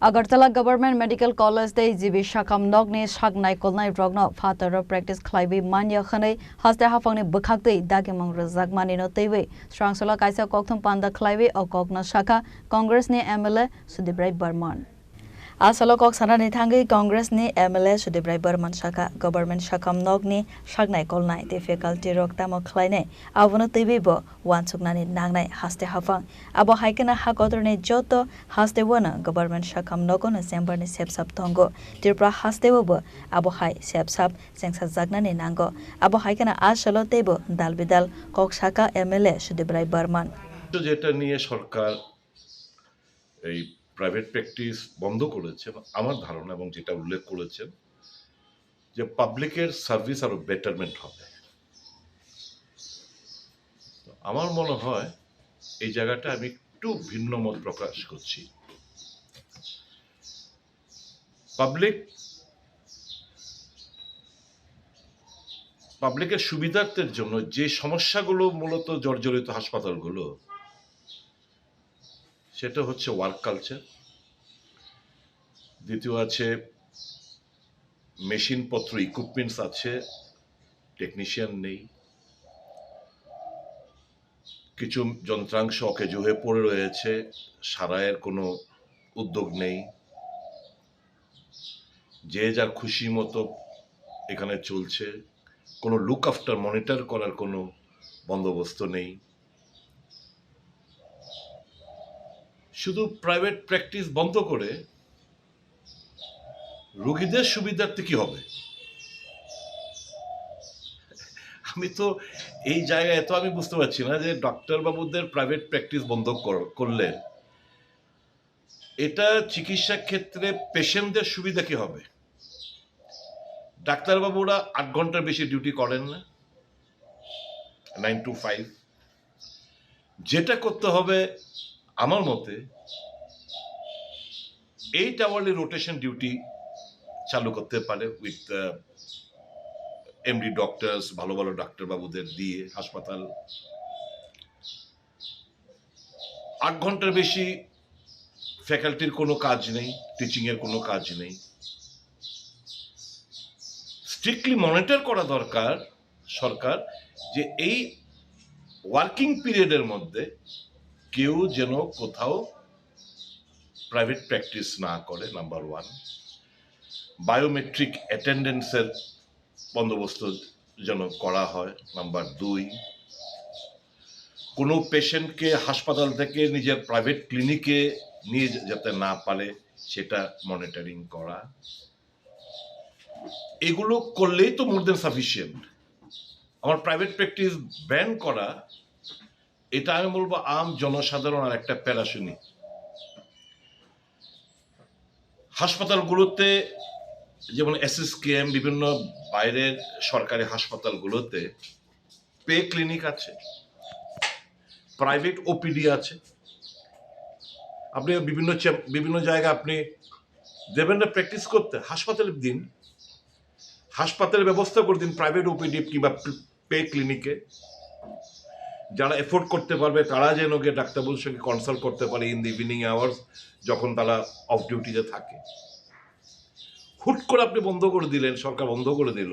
Agartala Government Medical College de Jibi Shakam Nogni Shagnai Kolnai Rogno Father Practice Clive Manya Khane Haste Hafangni Bukhakte Dagimang Razakmani no Tewe Strangsola Kaisa Kokthum Panda Clive or Kokna Shaka Congress ni MLA Sudibrai Burman Asalo kok sanani thangi Congress ni MLA Sudibrai Burman Shaka Government Shakam Nogni Shagnai Kolnai te faculty roktamo khlaine abono tebe bo wansuknani nangnai haste hafang abo haikena hakotorni joto haste wona Government Shakam Nogono Sember ni sepsap tongo tirpra haste bo abo hai sepsap sengsa jagnani nango abo haikena asalo tebo dalbidal kok Shaka MLA Sudibrai Burman যেটা নিয়ে সরকার এই private practice বন্ধ করেছে আমার ধারণা এবং যেটা উল্লেখ করেছেন যে পাবলিকের সার্ভিস আরো বেটারমেন্ট হবে আমার মনে হয় এই জায়গাটা আমি একটু ভিন্ন মত প্রকাশ করছি পাবলিকের সুবিধার্থের জন্য যে সমস্যাগুলো মূলত জর্জরিত হাসপাতালগুলো সেটা হচ্ছে ওয়ার্ক কালচার দ্বিতীয় আছে মেশিনপত্র ইকুইপমেন্টস আছে টেকনিশিয়ান নেই কিছু যন্ত্রাংশ অকেজো হয়ে পড়ে রয়েছে সারাইয়ের কোনো উদ্যোগ নেই যে যার খুশি মতো এখানে চলছে কোনো লুক আফটার মনিটর করার কোনো বন্দোবস্ত নেই শুধু প্রাইভেট প্র্যাকটিস বন্ধ করে রোগীদের সুবিধার্থে কি হবে আমি তো এই জায়গায় তো আমি বুঝতে পারছি না যে ডক্টর বাবুদের প্রাইভেট প্র্যাকটিস বন্ধ করলে এটা চিকিৎসা ক্ষেত্রে পেশেন্টদের সুবিধা কি হবে ডাক্তার বাবুরা 8 ঘন্টার বেশি ডিউটি করেন না 9 to 5 যেটা করতে হবে আমার মতে 8 আওয়ারলি রোটেশন ডিউটি চালু করতে পারে উইথ এমডি ডক্টরস ভালো ভালো ডাক্তার বাবুদের দিয়ে হাসপাতাল 8 ঘন্টার বেশি ফ্যাকাল্টির কোনো কাজ নেই টিচিং এর কোনো কাজ নেই স্ট্রিক্টলি মনিটর করা দরকার সরকার যে এই ওয়ার্কিং পিরিয়ডের মধ্যে কেউ যেন কোথাও প্রাইভেট প্র্যাকটিস না করে নাম্বার 1 বায়োমেট্রিক অ্যাটেন্ডেন্সের বন্দোবস্ত যেন করা হয় নাম্বার 2 কোনো পেশেন্টকে হাসপাতাল থেকে নিজের প্রাইভেট ক্লিনিকে নিয়ে যেতে না পারে সেটা মনিটরিং করা এগুলো করলেই তো মোর দেন সাফিসিয়েন্ট আমার প্রাইভেট প্র্যাকটিস ব্যান করা এটা আমি বলবো আম জনসাধারণ আর একটা প্যারাশুনি হাসপাতালগুলোতে যেমন এসএসকেএম বিভিন্ন বাইরের সরকারি হাসপাতালগুলোতে পে ক্লিনিক আছে প্রাইভেট ওপিডি আছে আপনি বিভিন্ন জায়গায় আপনি দেবেন না প্র্যাকটিস করতে হাসপাতালের দিন হাসপাতালের ব্যবস্থা করে দিন প্রাইভেট ওপিডি কিংবা পে ক্লিনিকে যারা এফোর্ড করতে পারবে তারা যেন গিয়ে ডাক্তারবাবুর সঙ্গে কনসাল্ট করতে পারে ইন দি ইভিনিং আওয়ার্স যখন তারা অফ ডিউটিতে থাকে হুট করে আপনি বন্ধ করে দিলেন সরকার বন্ধ করে দিল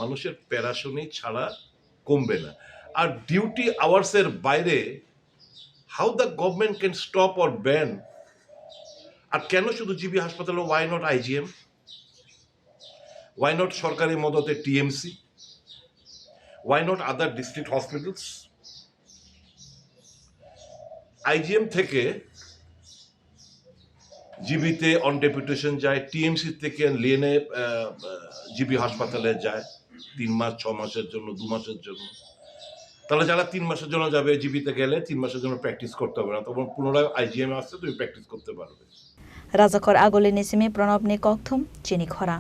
মানুষের প্যারাশনি ছাড়া কমবে না আর ডিউটি আওয়ার্সের বাইরে how the government can stop or ban আর কেন শুধু জিবি হাসপাতালে why not IGM why not সরকারি মদতে TMC why not other district hospitals IGM থেকে জিবিতে অন ডেপুটেশন যায় টিএমসি থেকে লিয়েনে জিবি হাসপাতালে যায় 3 মাস 6 মাসের জন্য 2 মাসের জন্য তাহলে যারা 3 মাসের জন্য যাবে জিবিতে গেলে 3 মাসের জন্য প্র্যাকটিস করতে হবে না তখন পুনরায় আইজিএম আসছে তুমি প্র্যাকটিস করতে পারবে রাজাখর আগলে নিসিমি প্রণব নি ককথুম চিনি খরা